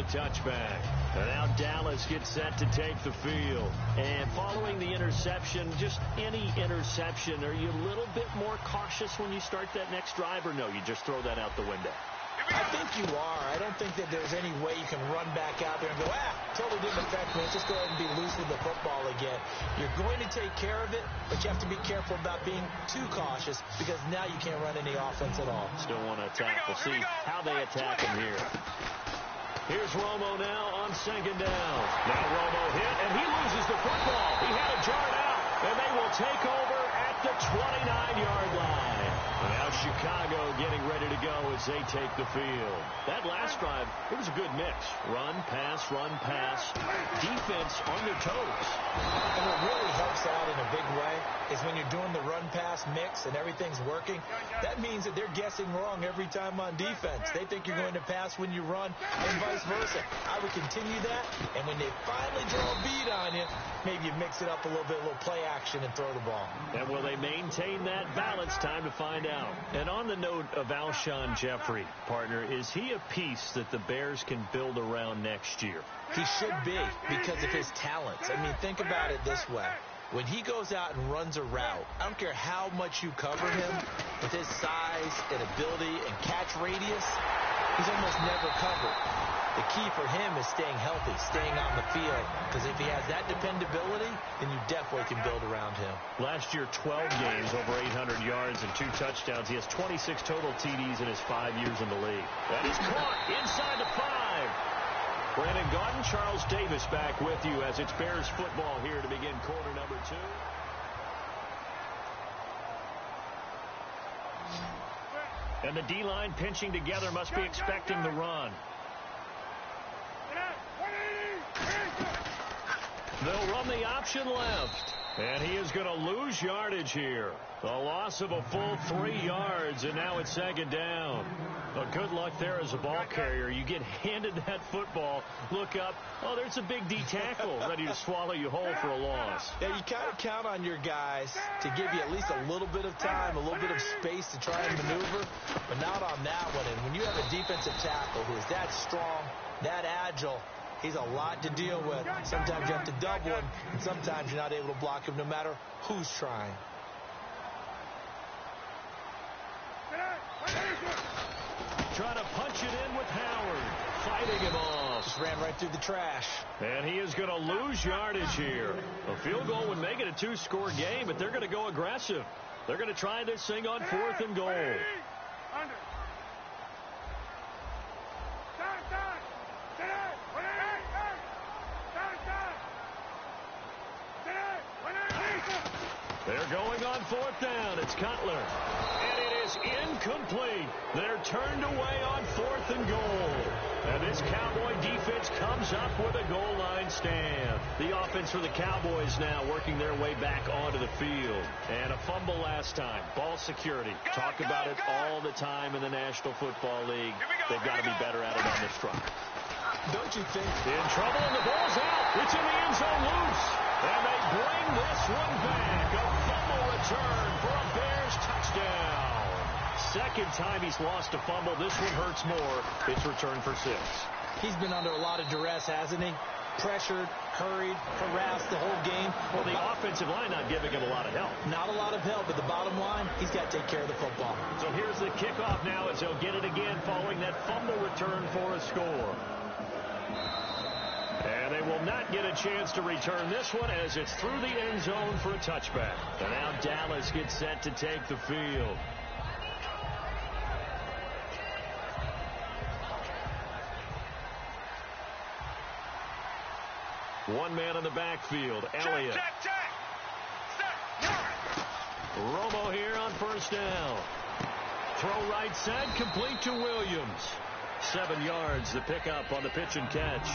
the touchback. And now Dallas gets set to take the field. And following the interception, just any interception, are you a little bit more cautious when you start that next drive, or no, you just throw that out the window? I think you are. I don't think that there's any way you can run back out there and go, totally didn't affect me. Let's just go ahead and be loose with the football again. You're going to take care of it, but you have to be careful about being too cautious because now you can't run any offense at all. Still want to attack. We'll see how they attack him here. Here's Romo now on second down. Now Romo hit, and he loses the football. He had it jarred out, and they will take over at the 29-yard line. Now Chicago getting ready to go as they take the field. That last drive, it was a good mix. Run, pass, defense on their toes. And what really helps out in a big way is when you're doing the run-pass mix and everything's working, that means that they're guessing wrong every time on defense. They think you're going to pass when you run and vice versa. I would continue that, and when they finally draw a bead on you, maybe you mix it up a little bit, a little play action, and throw the ball. And will they maintain that balance? Time to find out. And on the note of Alshon Jeffrey, partner, is he a piece that the Bears can build around next year? He should be because of his talents. I mean, think about it this way. When he goes out and runs a route, I don't care how much you cover him, with his size and ability and catch radius, he's almost never covered. The key for him is staying healthy, staying on the field, because if he has that dependability, then you definitely can build around him. Last year, 12 games, over 800 yards and 2 touchdowns. He has 26 total TDs in his 5 years in the league. That is caught inside the 5. Brandon Gaudin, Charles Davis back with you as it's Bears football here to begin quarter number 2. And the D-line pinching together, must be expecting the run. They'll run the option left. And he is going to lose yardage here. A loss of a full 3 yards, and now it's second down. Well, good luck there as a ball carrier. You get handed that football, look up, oh, there's a big D tackle ready to swallow you whole for a loss. Yeah, you kind of count on your guys to give you at least a little bit of time, a little bit of space to try and maneuver, but not on that one. And when you have a defensive tackle who is that strong, that agile, he's a lot to deal with. Sometimes you have to double him, and sometimes you're not able to block him no matter who's trying. Trying to punch it in with Howard. Fighting him off. Just ran right through the trash. And he is going to lose yardage here. A field goal would make it a 2-score game, but they're going to go aggressive. They're going to try this thing on 4th and goal. They're going on 4th down. It's Cutler. And it is incomplete. They're turned away on 4th and goal. And this Cowboy defense comes up with a goal line stand. The offense for the Cowboys now working their way back onto the field. And a fumble last time. Ball security. Talk about it all the time in the National Football League. They've got to be better at it on this front. Don't you think? In trouble, and the ball's out. It's in the end zone loose. And they bring this one back. A fumble return for a Bears touchdown. Second time he's lost a fumble. This one hurts more. It's returned for 6. He's been under a lot of duress, hasn't he? Pressured, hurried, harassed the whole game. Well, the offensive line not giving him a lot of help. Not a lot of help, but the bottom line, he's got to take care of the football. So here's the kickoff now as he'll get it again following that fumble return for a score. And they will not get a chance to return this one as it's through the end zone for a touchback. And now Dallas gets set to take the field. One man in the backfield, Elliott. Romo here on 1st down. Throw right side, complete to Williams. 7 yards, the pickup on the pitch and catch.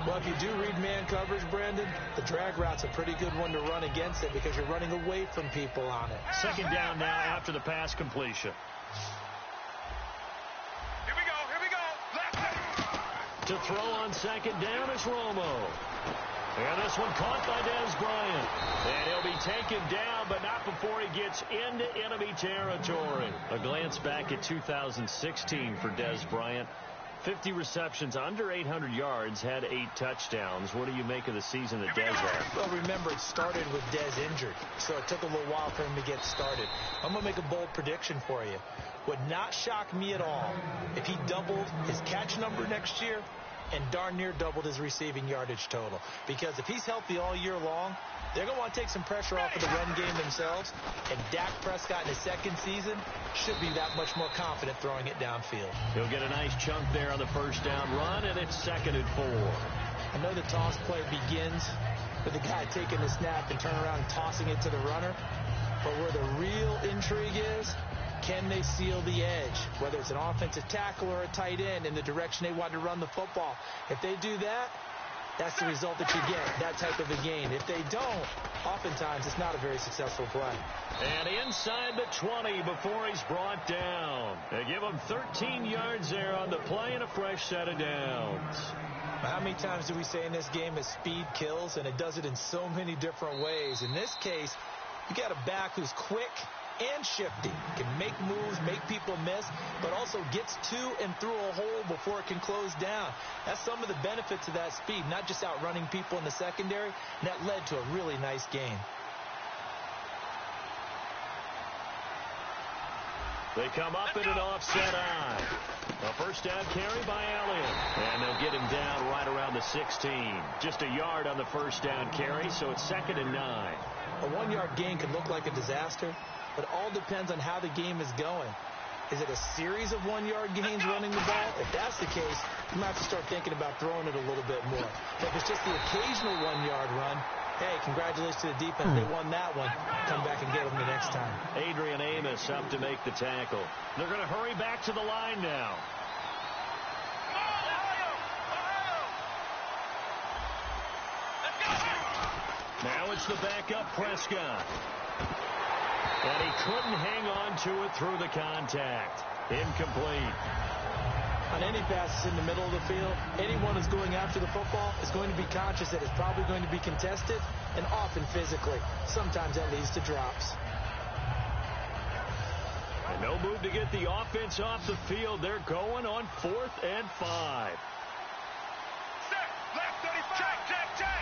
Well, if you do read man coverage, Brandon, the drag route's a pretty good one to run against it because you're running away from people on it. Second down now after the pass completion. Here we go. To throw on second down is Romo. And this one caught by Dez Bryant. And he'll be taken down, but not before he gets into enemy territory. A glance back at 2016 for Dez Bryant. 50 receptions, under 800 yards, had 8 touchdowns. What do you make of the season that Dez had? Well, remember, it started with Dez injured, so it took a little while for him to get started. I'm going to make a bold prediction for you. Would not shock me at all if he doubled his catch number next year and darn near doubled his receiving yardage total. Because if he's healthy all year long, they're going to want to take some pressure off of the run game themselves, and Dak Prescott in his second season should be that much more confident throwing it downfield. He'll get a nice chunk there on the first down run, and it's 2nd and 4. I know the toss play begins with the guy taking the snap and turning around and tossing it to the runner, but where the real intrigue is, can they seal the edge, whether it's an offensive tackle or a tight end in the direction they want to run the football? If they do that, that's the result that you get, that type of a gain. If they don't, oftentimes it's not a very successful play. And inside the 20 before he's brought down. They give him 13 yards there on the play and a fresh set of downs. How many times do we say in this game that speed kills, and it does it in so many different ways? In this case, you got a back who's quick and shifty, can make moves, make people miss, but also gets to and through a hole before it can close down. That's some of the benefits of that speed, not just outrunning people in the secondary. And that led to a really nice game. They come up in an offset eye. A first down carry by Elliott. And they'll get him down right around the 16. Just a yard on the first down carry, so it's 2nd and 9. A 1-yard gain can look like a disaster. It all depends on how the game is going. Is it a series of 1-yard gains running the ball? If that's the case, you might have to start thinking about throwing it a little bit more. But if it's just the occasional 1-yard run, hey, congratulations to the defense. They won that one. Come back and get them the next time. Adrian Amos up to make the tackle. They're going to hurry back to the line now. Now it's the backup Prescott. And he couldn't hang on to it through the contact. Incomplete. On any passes in the middle of the field, anyone who's going after the football is going to be conscious that it's probably going to be contested, and often physically. Sometimes that leads to drops. And no move to get the offense off the field. They're going on 4th and 5. Left 35. Check.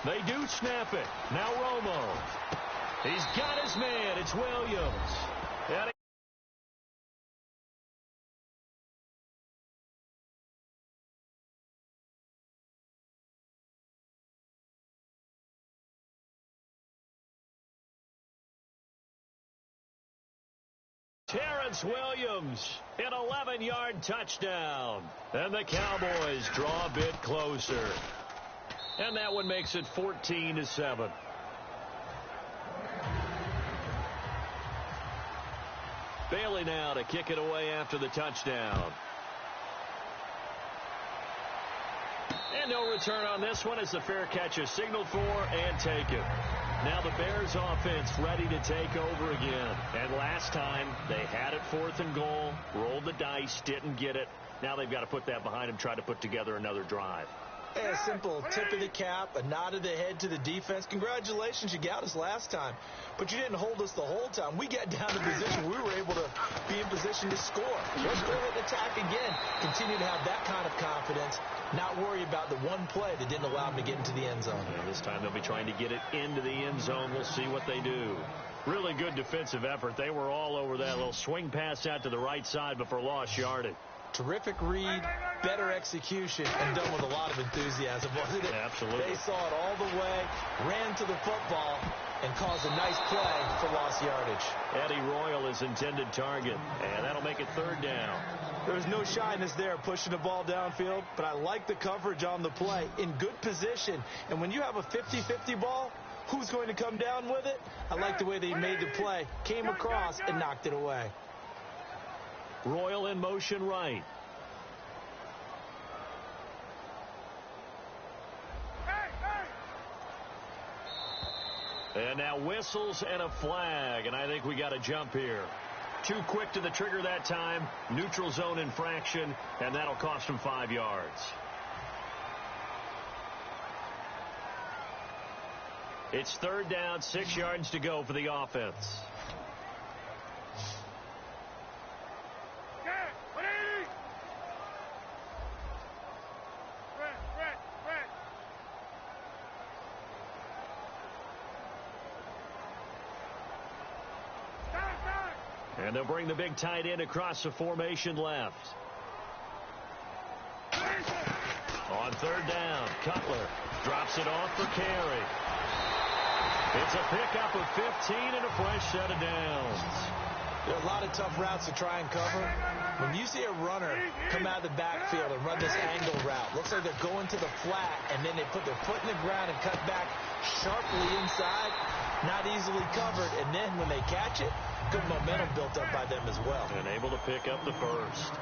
They do snap it. Now Romo. He's got his man. It's Williams. And Terrence Williams, an 11-yard touchdown. And the Cowboys draw a bit closer. And that one makes it 14-7. Bailey now to kick it away after the touchdown. And no return on this one as the fair catch is signaled for and taken. Now the Bears offense ready to take over again. And last time they had it 4th and goal, rolled the dice, didn't get it. Now they've got to put that behind them, try to put together another drive. Hey, a simple tip of the cap, a nod of the head to the defense. Congratulations, you got us last time. But you didn't hold us the whole time. We got down to position we were able to be in position to score. Let's go ahead and attack again. Continue to have that kind of confidence. Not worry about the one play that didn't allow them to get into the end zone. And this time they'll be trying to get it into the end zone. We'll see what they do. Really good defensive effort. They were all over that little swing pass out to the right side before lost yardage. Terrific read, better execution, and done with a lot of enthusiasm, wasn't it? Absolutely. They saw it all the way, ran to the football, and caused a nice play for lost yardage. Eddie Royal is intended target, and that'll make it 3rd down. There was no shyness there pushing the ball downfield, but I like the coverage on the play. In good position, and when you have a 50-50 ball, who's going to come down with it? I like the way they made the play, came across, and knocked it away. Royal in motion right. And now whistles and a flag, and I think we got a jump here. Too quick to the trigger that time. Neutral zone infraction, and that'll cost him 5 yards. It's 3rd down, 6 yards to go for the offense. And they'll bring the big tight end across the formation left. On third down, Cutler drops it off for carry. It's a pickup of 15 and a fresh set of downs. There are a lot of tough routes to try and cover. When you see a runner come out of the backfield and run this angle route, looks like they're going to the flat, and then they put their foot in the ground and cut back sharply inside, not easily covered. And then when they catch it, good momentum built up by them as well. And able to pick up the first.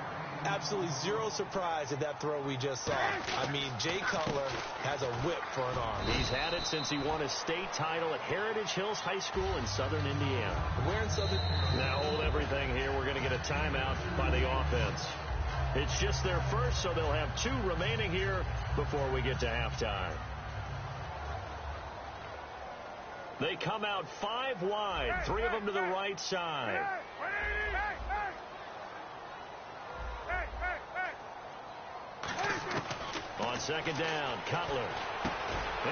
Absolutely zero surprise at that throw we just saw. I mean, Jay Cutler has a whip for an arm. He's had it since he won a state title at Heritage Hills High School in Southern Indiana. Where in Southern? Now hold everything here. We're going to get a timeout by the offense. It's just their first, so they'll have 2 remaining here before we get to halftime. They come out 5 wide, 3 of them to the right side. On second down, Cutler.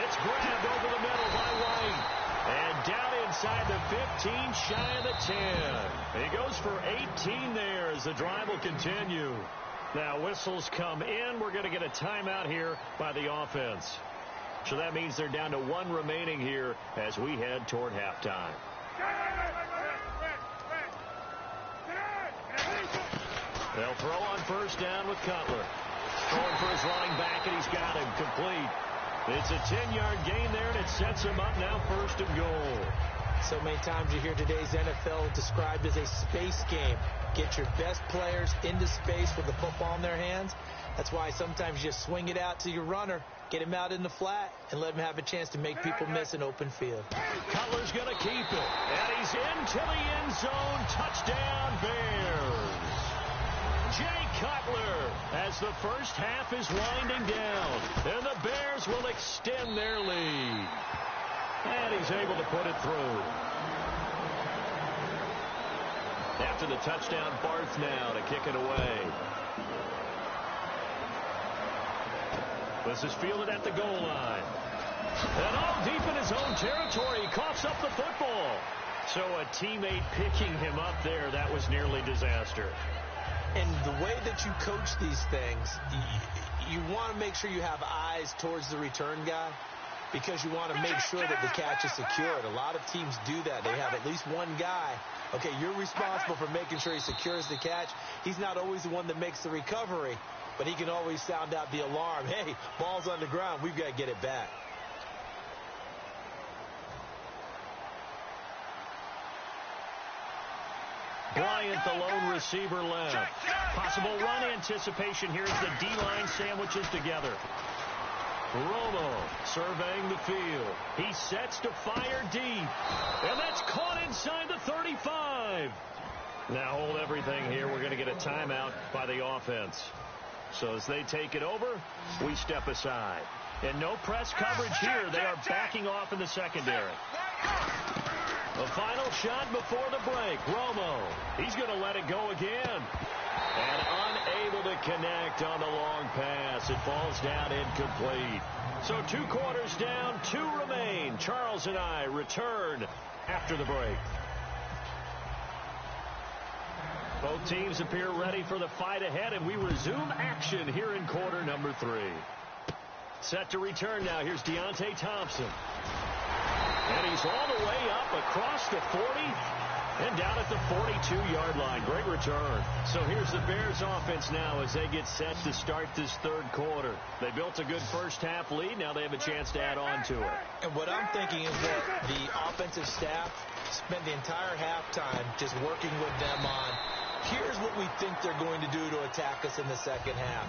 It's grabbed over the middle by White. And down inside the 15, shy of the 10. He goes for 18 there as the drive will continue. Now whistles come in. We're going to get a timeout here by the offense. So that means they're down to 1 remaining here as we head toward halftime. They'll throw on first down with Cutler. Throwing for his running back, and he's got him complete. It's a 10-yard gain there, and it sets him up now first and goal. So many times you hear today's NFL described as a space game. Get your best players into space with the football in their hands. That's why sometimes you just swing it out to your runner, get him out in the flat, and let him have a chance to make people miss an open field. Cutler's going to keep it, and he's into the end zone. Touchdown, Bears. Jay Cutler, as the first half is winding down, and the Bears will extend their lead. And he's able to put it through. After the touchdown, Barth now to kick it away. This is fielded at the goal line. And all deep in his own territory, he coughs up the football. So a teammate picking him up there, that was nearly disaster. And the way that you coach these things, you want to make sure you have eyes towards the return guy because you want to make sure that the catch is secured. A lot of teams do that. They have at least one guy. Okay, you're responsible for making sure he secures the catch. He's not always the one that makes the recovery, but he can always sound out the alarm. Hey, ball's on the ground. We've got to get it back. Bryant, the lone receiver left. Possible run anticipation here as the D-line sandwiches together. Romo surveying the field. He sets to fire deep. And that's caught inside the 35. Now hold everything here. We're going to get a timeout by the offense. So as they take it over, we step aside. And no press coverage here. They are backing off in the secondary. The final shot before the break. Romo. He's going to let it go again. And unable to connect on the long pass. It falls down incomplete. So 2 quarters down, 2 remain. Charles and I return after the break. Both teams appear ready for the fight ahead, and we resume action here in quarter number 3. Set to return now. Here's Deontay Thompson. And he's all the way up across the 40 and down at the 42-yard line. Great return. So here's the Bears offense now as they get set to start this third quarter. They built a good first-half lead. Now they have a chance to add on to it. And what I'm thinking is that the offensive staff spent the entire halftime just working with them on, here's what we think they're going to do to attack us in the second half.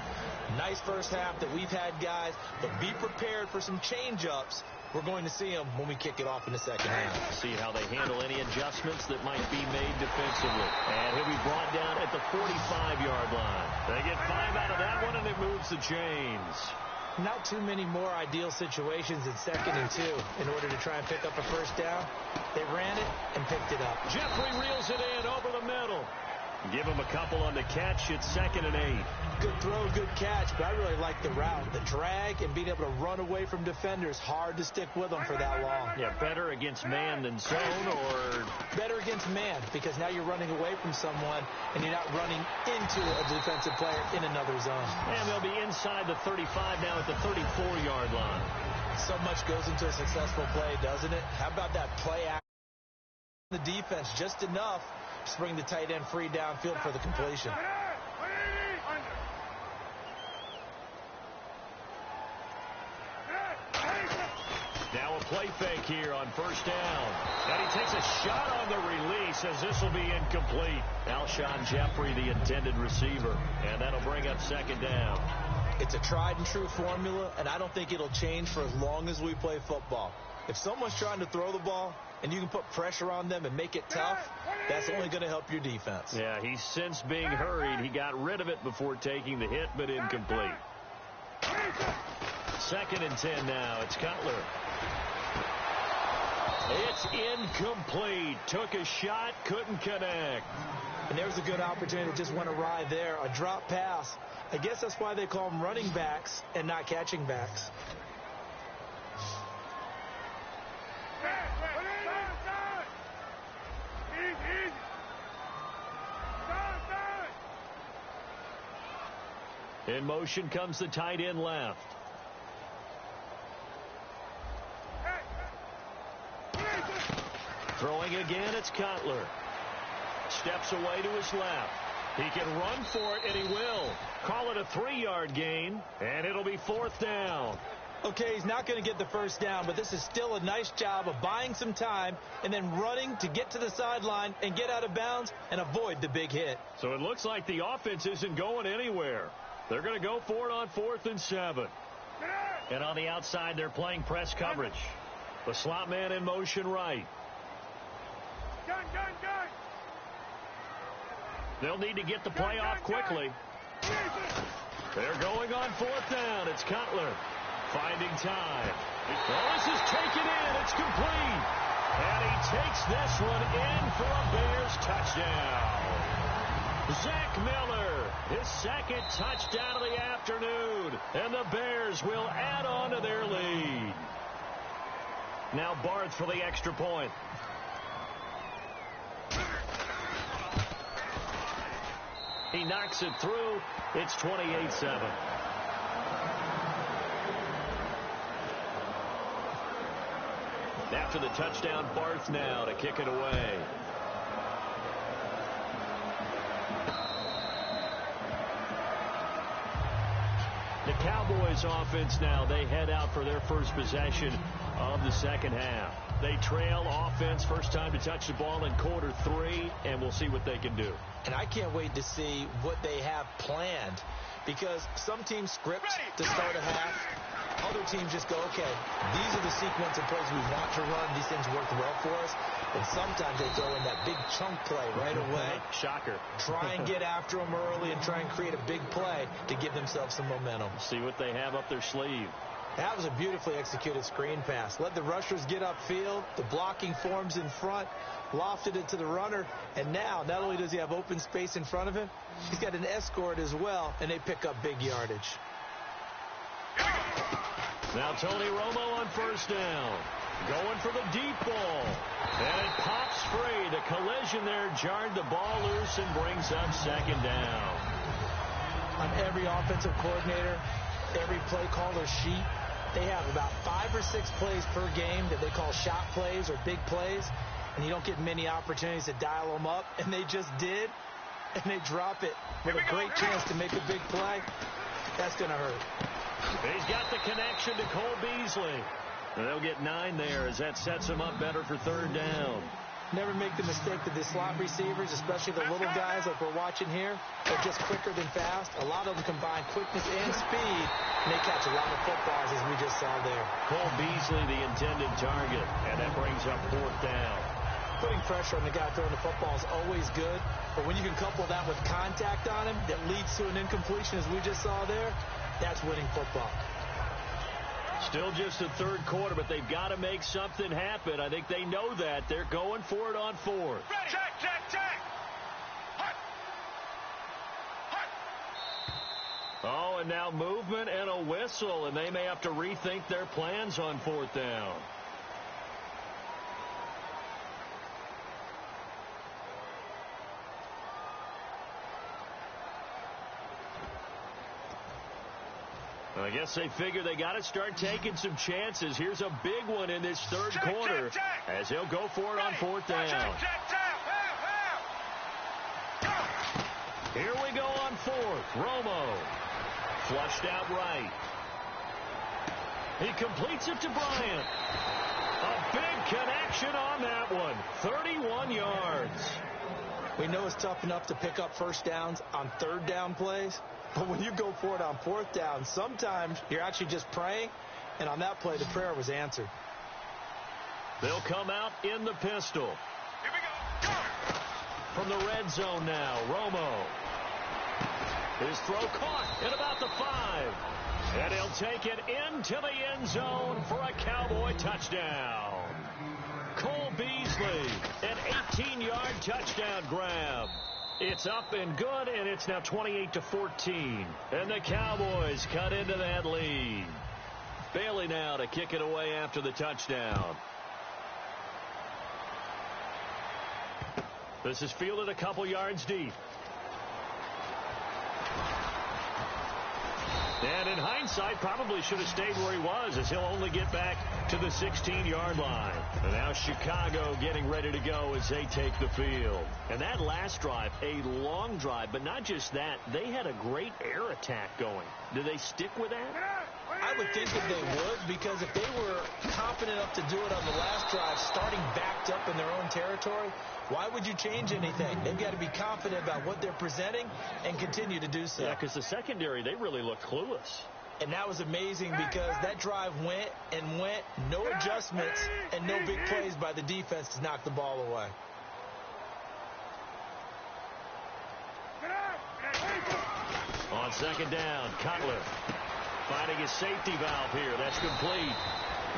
Nice first half that we've had, guys, but be prepared for some change-ups. We're going to see them when we kick it off in the second half. See how they handle any adjustments that might be made defensively. And he'll be brought down at the 45-yard line. They get 5 out of that one, and it moves the chains. Not too many more ideal situations in 2nd and 2 in order to try and pick up a first down. They ran it and picked it up. Jeffrey reels it in over the middle. Give him a couple on the catch. It's 2nd and 8. Good throw, good catch, but I really like the route. The drag and being able to run away from defenders, hard to stick with them for that long. Yeah, better against man than zone, or? Better against man, because now you're running away from someone and you're not running into a defensive player in another zone. And they'll be inside the 35 now at the 34-yard line. So much goes into a successful play, doesn't it? How about that play action? The defense just enough to bring the tight end free downfield for the completion. Now a play fake here on 1st down. And he takes a shot on the release as this will be incomplete. Alshon Jeffrey, the intended receiver. And that'll bring up 2nd down. It's a tried and true formula, and I don't think it'll change for as long as we play football. If someone's trying to throw the ball and you can put pressure on them and make it tough, that's only going to help your defense. Yeah, he's since being hurried. He got rid of it before taking the hit, but incomplete. 2nd and 10 now. It's Cutler. It's incomplete. Took a shot, couldn't connect. And there's a good opportunity that just went awry there. A drop pass. I guess that's why they call them running backs and not catching backs. In motion comes the tight end left. Throwing again, it's Cutler. Steps away to his left. He can run for it, and he will. Call it a 3-yard gain, and it'll be 4th down. Okay, he's not going to get the 1st down, but this is still a nice job of buying some time and then running to get to the sideline and get out of bounds and avoid the big hit. So it looks like the offense isn't going anywhere. They're going to go for it on 4th and 7. And on the outside, they're playing press coverage. The slot man in motion right. They'll need to get the play off quickly. They're going on 4th down. It's Cutler finding time. Well, this is taken in. It's complete. And he takes this one in for a Bears touchdown. Zach Miller, his 2nd touchdown of the afternoon. And the Bears will add on to their lead. Now Barth for the extra point. He knocks it through. It's 28-7. After the touchdown, Barth now to kick it away. The Cowboys offense now, they head out for their first possession of the 2nd half. They trail offense, first time to touch the ball in quarter 3, and we'll see what they can do. And I can't wait to see what they have planned, because some teams script to start a half. Other teams just go, okay, these are the sequence of plays we want to run. These things work well for us. And sometimes they throw in that big chunk play right away. Shocker. Try and get after them early and try and create a big play to give themselves some momentum. See what they have up their sleeve. That was a beautifully executed screen pass. Let the rushers get upfield. The blocking forms in front. Lofted it to the runner. And now, not only does he have open space in front of him, he's got an escort as well, and they pick up big yardage. Now Tony Romo on 1st down. Going for the deep ball. And it pops free. The collision there jarred the ball loose and brings up 2nd down. On every offensive coordinator, every play caller sheet, they have about 5 or 6 plays per game that they call shot plays or big plays. And you don't get many opportunities to dial them up. And they just did. And they drop it with a great chance to make a big play. That's going to hurt. He's got the connection to Cole Beasley. And they'll get 9 there as that sets him up better for 3rd down. Never make the mistake that the slot receivers, especially the little guys like we're watching here, are just quicker than fast. A lot of them combine quickness and speed, and they catch a lot of footballs, as we just saw there. Cole Beasley, the intended target, and that brings up 4th down. Putting pressure on the guy throwing the football is always good, but when you can couple that with contact on him that leads to an incompletion, as we just saw there, that's winning football. Still just the 3rd quarter, but they've got to make something happen. I think they know that. They're going for it on 4th. Check, check, check. and now movement and a whistle, and they may have to rethink their plans on 4th down. I guess they figure they got to start taking some chances. Here's a big one in this third quarter as he'll go for it on 4th down. Here we go on 4th. Romo. Flushed out right. He completes it to Bryant. A big connection on that one. 31 yards. We know it's tough enough to pick up first downs on 3rd down plays. But when you go for it on 4th down, sometimes you're actually just praying, and on that play, the prayer was answered. They'll come out in the pistol. Here we go. Go! From the red zone now, Romo. His throw caught at about the 5. And he'll take it into the end zone for a Cowboy touchdown. Cole Beasley, an 18-yard touchdown grab. It's up and good, and it's now 28-14. And the Cowboys cut into that lead. Bailey now to kick it away after the touchdown. This is fielded a couple yards deep. And in hindsight, probably should have stayed where he was, as he'll only get back to the 16-yard line. And now Chicago getting ready to go as they take the field. And that last drive, a long drive, but not just that, they had a great air attack going. Do they stick with that? I would think that they would, because if they were confident enough to do it on the last drive, starting backed up in their own territory, why would you change anything? They've got to be confident about what they're presenting and continue to do so. Yeah, because the secondary, they really look clueless. And that was amazing because that drive went and went, no adjustments and no big plays by the defense to knock the ball away. On 2nd down, Cutler finding his safety valve here. That's complete.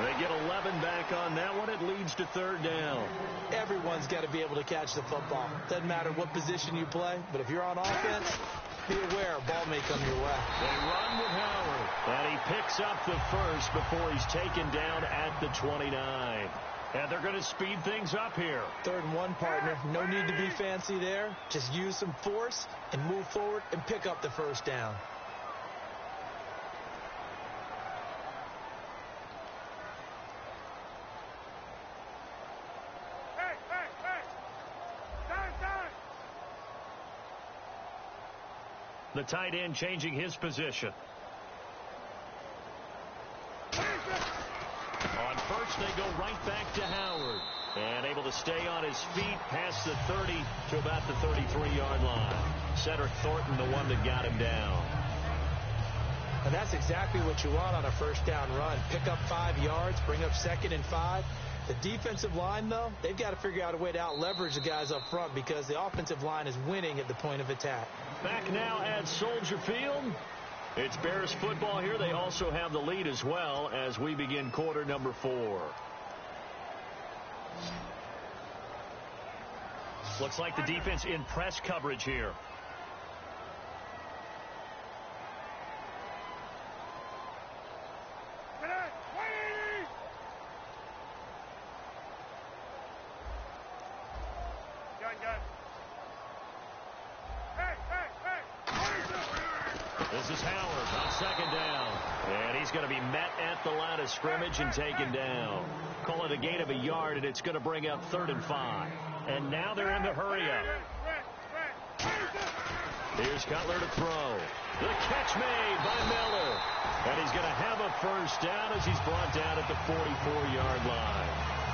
They get 11 back on that one. It leads to 3rd down. Everyone's got to be able to catch the football. Doesn't matter what position you play, but if you're on offense, be aware a ball may come your way. They run with Howard, and he picks up the first before he's taken down at the 29. And they're going to speed things up here. 3rd and 1, partner. No need to be fancy there. Just use some force and move forward and pick up the first down. The tight end changing his position. On first, they go right back to Howard. And able to stay on his feet past the 30 to about the 33-yard line. Cedric Thornton, the one that got him down. And that's exactly what you want on a first down run. Pick up 5 yards, bring up 2nd and 5. The defensive line, though, they've got to figure out a way to out-leverage the guys up front because the offensive line is winning at the point of attack. Back now at Soldier Field. It's Bears football here. They also have the lead as well as we begin quarter number 4. Looks like the defense in press coverage here. This is Howard on 2nd down. And he's going to be met at the line of scrimmage and taken down. Call it a gain of a yard, and it's going to bring up 3rd and 5. And now they're in the hurry-up. Here's Cutler to throw. The catch made by Miller. And he's going to have a first down as he's brought down at the 44-yard line.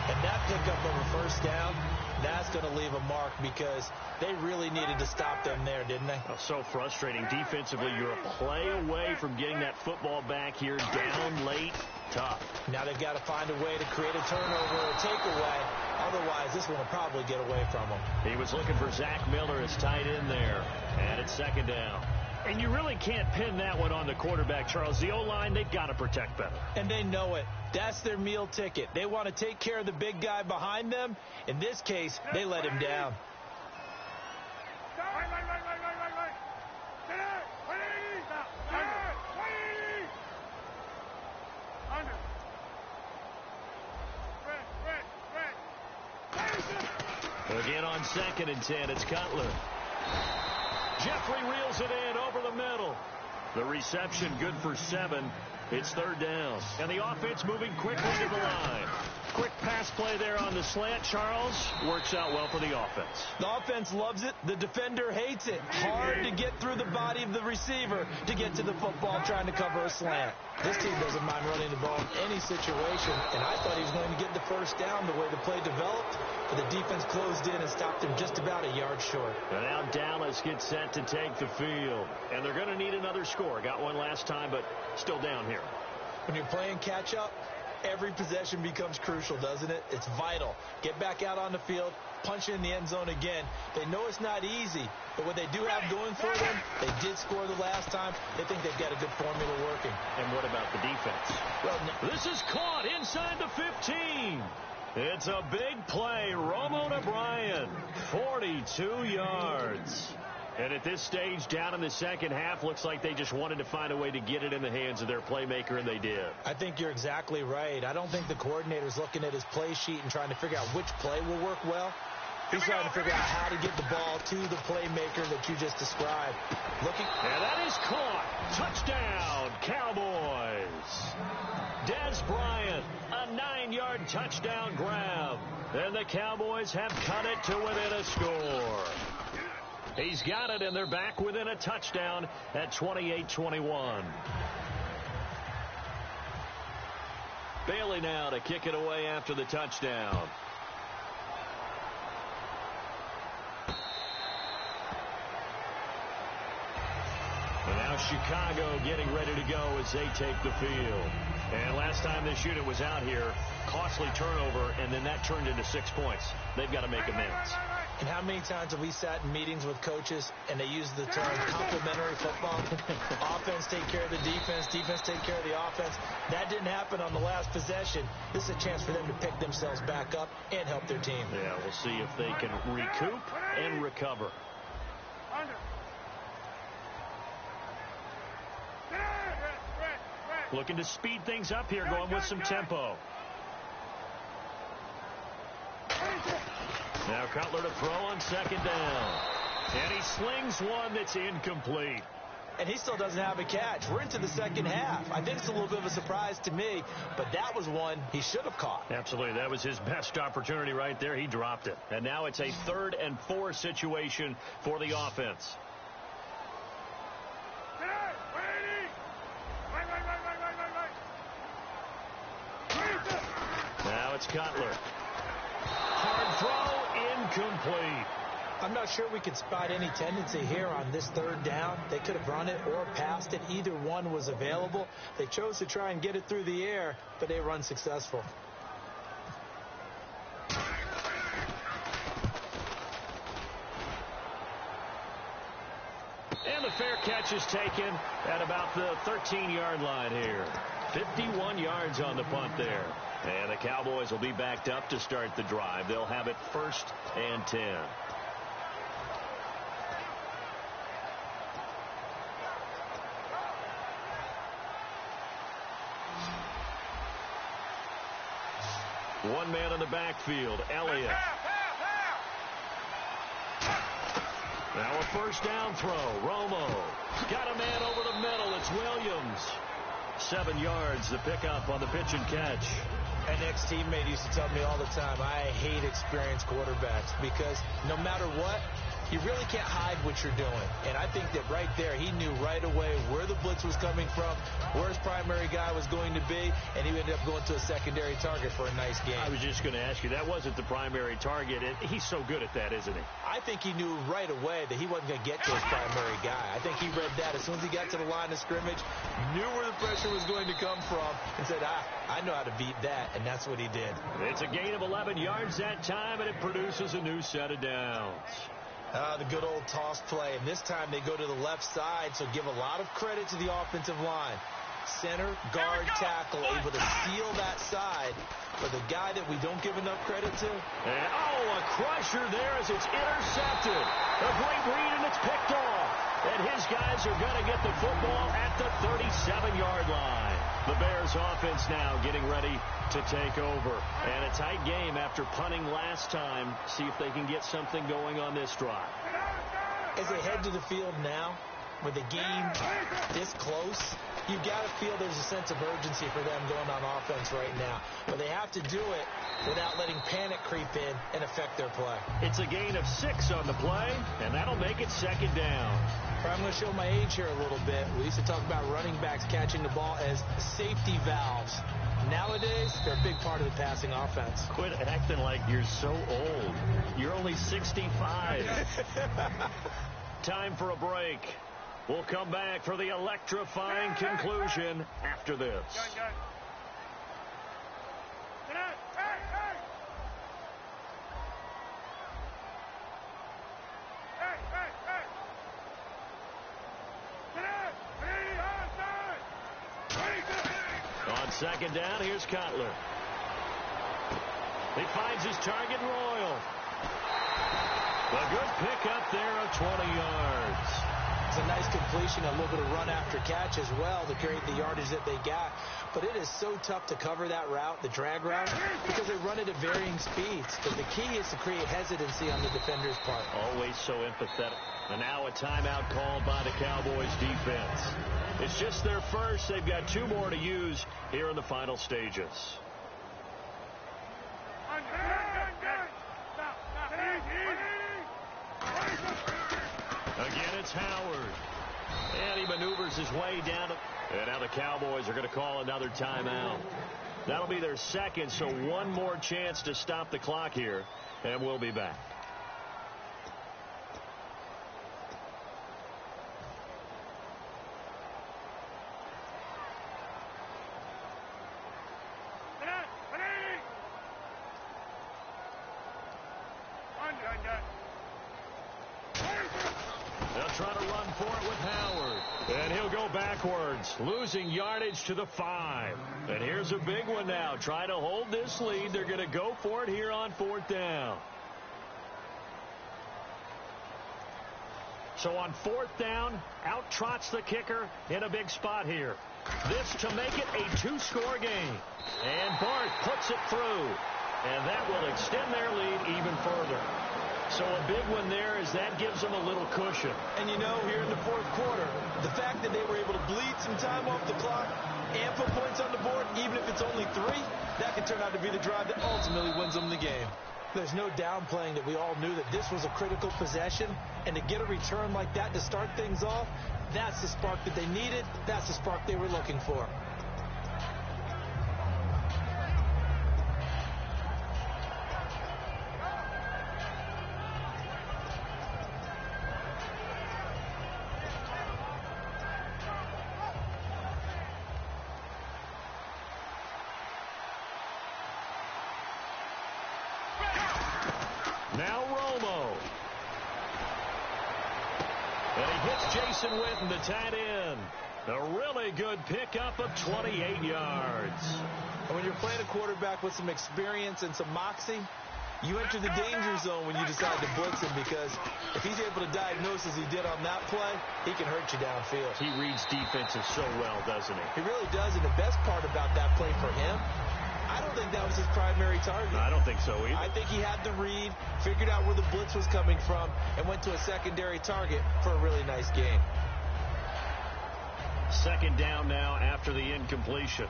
And that pickup of a first down, that's going to leave a mark because they really needed to stop them there, didn't they? Oh, so frustrating. Defensively, you're a play away from getting that football back here, down late, tough. Now they've got to find a way to create a turnover or a takeaway. Otherwise, this one will probably get away from them. He was looking for Zach Miller as tight end there. And it's 2nd down. And you really can't pin that one on the quarterback, Charles. The O-line, they've got to protect better. And they know it. That's their meal ticket. They want to take care of the big guy behind them. In this case, they let him down. Again on 2nd and 10, it's Cutler. Jeffrey reels it in over the middle. The reception good for 7. It's 3rd down. And the offense moving quickly to the line. Quick pass play there on the slant. Charles works out well for the offense. The offense loves it. The defender hates it. Hard to get through the body of the receiver to get to the football trying to cover a slant. This team doesn't mind running the ball in any situation, and I thought he was going to get the 1st down the way the play developed, but the defense closed in and stopped him just about a yard short. And now Dallas gets set to take the field, and they're going to need another score. Got one last time, but still down here. When you're playing catch-up, every possession becomes crucial, doesn't it? It's vital. Get back out on the field, punch in the end zone again. They know it's not easy, but what they do have going for them, they did score the last time. They think they've got a good formula working. And what about the defense? Well, this is caught inside the 15. It's a big play. Romo to Bryant, 42 yards. And at this stage, down in the second half, looks like they just wanted to find a way to get it in the hands of their playmaker, and they did. I think you're exactly right. I don't think the coordinator's looking at his play sheet and trying to figure out which play will work well. He's trying to figure out how to get the ball to the playmaker that you just described. And that is caught. Touchdown, Cowboys. Dez Bryant, a 9-yard touchdown grab. And the Cowboys have cut it to within a score. He's got it, and they're back within a touchdown at 28-21. Bailey now to kick it away after the touchdown. And now Chicago getting ready to go as they take the field. And last time this unit was out here, costly turnover, and then that turned into 6 points. They've got to make amends. And how many times have we sat in meetings with coaches and they use the term complementary football? Offense take care of the defense, defense take care of the offense. That didn't happen on the last possession. This is a chance for them to pick themselves back up and help their team. Yeah, we'll see if they can recoup and recover. Looking to speed things up here, going with some tempo. Now Cutler to throw on 2nd down. And he slings one that's incomplete. And he still doesn't have a catch. We're into the second half. I think it's a little bit of a surprise to me, but that was one he should have caught. Absolutely. That was his best opportunity right there. He dropped it. And now it's a 3rd and 4 situation for the offense. Now it's Cutler. Hard throw, incomplete. I'm not sure we could spot any tendency here on this 3rd down. They could have run it or passed it. Either one was available. They chose to try and get it through the air, but they were unsuccessful. And the fair catch is taken at about the 13-yard line here. 51 yards on the punt there. And the Cowboys will be backed up to start the drive. They'll have it 1st and 10. One man in the backfield, Elliott. Now a 1st down throw, Romo. Got a man over the middle, it's Williams. 7 yards, the pickup on the pitch and catch. An ex-teammate used to tell me all the time, I hate experienced quarterbacks because no matter what, you really can't hide what you're doing. And I think that right there, he knew right away where the blitz was coming from, where his primary guy was going to be, and he ended up going to a secondary target for a nice game. I was just going to ask you, that wasn't the primary target. He's so good at that, isn't he? I think he knew right away that he wasn't going to get to his primary guy. I think he read that as soon as he got to the line of scrimmage, knew where the pressure was going to come from, and said, I know how to beat that, and that's what he did. It's a gain of 11 yards that time, and it produces a new set of downs. The good old toss play, and this time they go to the left side, so give a lot of credit to the offensive line. Center, guard, tackle, able to seal that side, but the guy that we don't give enough credit to. And, a crusher there as it's intercepted. A great read, and it's picked off. And his guys are going to get the football at the 37-yard line. The Bears offense now getting ready to take over. And a tight game after punting last time. See if they can get something going on this drive. As they head to the field now, with the game this close, you've got to feel there's a sense of urgency for them going on offense right now. But they have to do it without letting panic creep in and affect their play. It's a gain of 6 on the play, and that'll make it 2nd down. I'm going to show my age here a little bit. We used to talk about running backs catching the ball as safety valves. Nowadays, they're a big part of the passing offense. Quit acting like you're so old. You're only 65. Time for a break. We'll come back for the electrifying conclusion after this. On 2nd down, here's Cutler. He finds his target, Royal. A good pickup there of 20 yards. It's a nice completion, a little bit of run after catch as well to create the yardage that they got. But it is so tough to cover that route, the drag route, because they run it at varying speeds. But the key is to create hesitancy on the defender's part. Always so empathetic. And now a timeout called by the Cowboys defense. It's just their first. They've got 2 more to use here in the final stages. Again, it's Howard. And he maneuvers his way down. And now the Cowboys are going to call another timeout. That'll be their 2nd, so 1 more chance to stop the clock here. And we'll be back. They'll try to run for it with Howard. And he'll go backwards, losing yardage to the 5. And here's a big one now. Try to hold this lead. They're going to go for it here on 4th down. So on 4th down, out trots the kicker in a big spot here. This to make it a 2-score game. And Bart puts it through. And that will extend their lead even further. So a big one there as that gives them a little cushion. And you know, here in the 4th quarter, the fact that they were able to bleed some time off the clock and put points on the board, even if it's only 3, that can turn out to be the drive that ultimately wins them the game. There's no downplaying that we all knew that this was a critical possession, and to get a return like that to start things off, that's the spark that they needed. That's the spark they were looking for. Now Romo. And he hits Jason Witten, the tight end. A really good pickup of 28 yards. And when you're playing a quarterback with some experience and some moxie, you enter the danger zone when you decide to blitz him, because if he's able to diagnose as he did on that play, he can hurt you downfield. He reads defenses so well, doesn't he? He really does, and the best part about that play for him, I don't think that was his primary target. I don't think so either. I think he had the read, figured out where the blitz was coming from, and went to a secondary target for a really nice game. 2nd down now after the incompletion.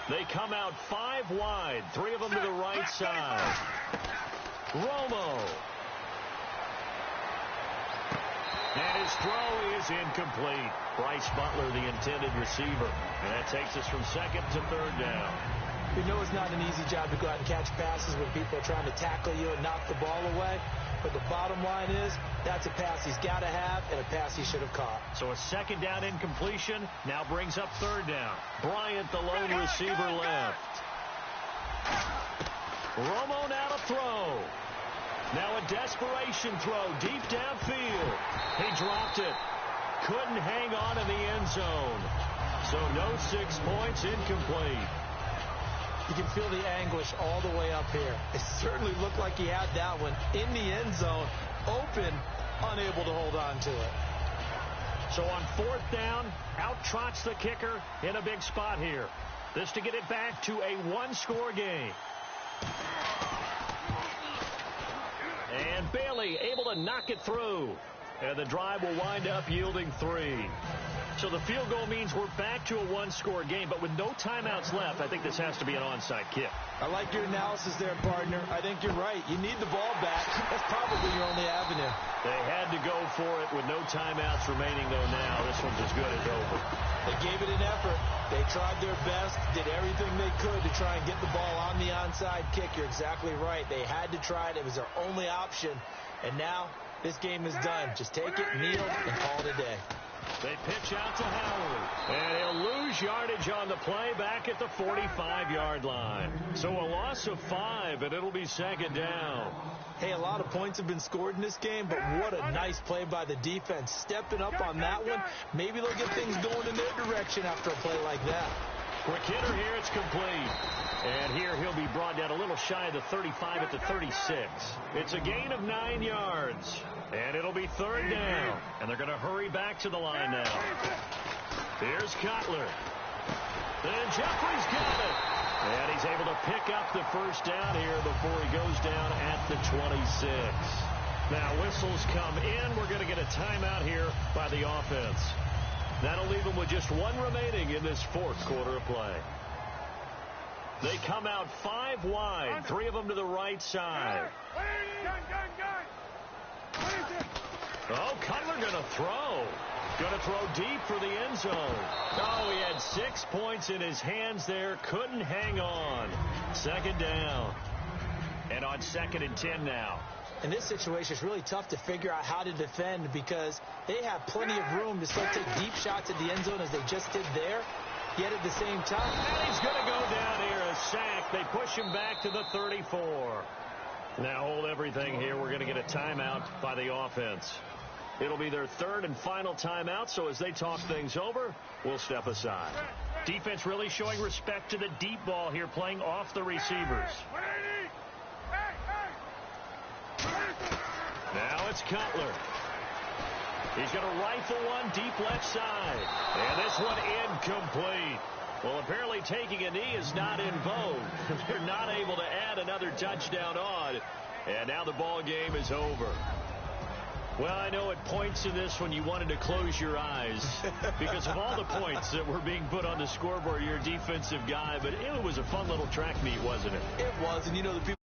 They come out 5 wide, 3 of them to the right side. Romo. And his throw is incomplete. Bryce Butler, the intended receiver. And that takes us from 2nd to 3rd down. We know it's not an easy job to go out and catch passes when people are trying to tackle you and knock the ball away. But the bottom line is, that's a pass he's got to have and a pass he should have caught. So a 2nd down incompletion now brings up 3rd down. Bryant, the lone receiver, left. Romo now to throw. Now a desperation throw deep downfield. He dropped it. Couldn't hang on in the end zone. So no 6 points, incomplete. You can feel the anguish all the way up here. It certainly looked like he had that one in the end zone, open, unable to hold on to it. So on 4th down, out trots the kicker in a big spot here. This to get it back to a one-score game. And Bailey able to knock it through. And the drive will wind up yielding 3. So the field goal means we're back to a one-score game, but with no timeouts left, I think this has to be an onside kick. I like your analysis there, partner. I think you're right. You need the ball back. That's probably your only avenue. They had to go for it with no timeouts remaining, though, now. This one's as good as over. They gave it an effort. They tried their best, did everything they could to try and get the ball on the onside kick. You're exactly right. They had to try it. It was their only option. And now this game is done. Just take it, kneel, and call it a day. They pitch out to Howard, and he'll lose yardage on the play back at the 45-yard line. So a loss of 5, and it'll be 2nd down. Hey, a lot of points have been scored in this game, but what a nice play by the defense. Stepping up on that one, maybe they'll get things going in their direction after a play like that. Quick hitter here, it's complete. And here he'll be brought down a little shy of the 35 at the 36. It's a gain of 9 yards. And it'll be 3rd down. And they're going to hurry back to the line now. Here's Cutler. Then Jeffrey's got it. And he's able to pick up the 1st down here before he goes down at the 26. Now whistles come in. We're going to get a timeout here by the offense. That'll leave them with just 1 remaining in this 4th quarter of play. They come out 5 wide, 3 of them to the right side. Oh, Cutler going to throw. Going to throw deep for the end zone. Oh, he had 6 points in his hands there. Couldn't hang on. 2nd down. And on 2nd and 10 now. In this situation, it's really tough to figure out how to defend because they have plenty of room to still take deep shots at the end zone as they just did there. Yet at the same time, and he's going to go down here, a sack. They push him back to the 34. Now hold everything here. We're going to get a timeout by the offense. It'll be their 3rd and final timeout, so as they talk things over, we'll step aside. Defense really showing respect to the deep ball here, playing off the receivers. Now it's Cutler. He's going to rifle one deep left side. And this one incomplete. Well, apparently taking a knee is not in vogue. They're not able to add another touchdown on. And now the ball game is over. Well, I know at points in this one you wanted to close your eyes because of all the points that were being put on the scoreboard. You're a defensive guy, but it was a fun little track meet, wasn't it? It was, and you know the people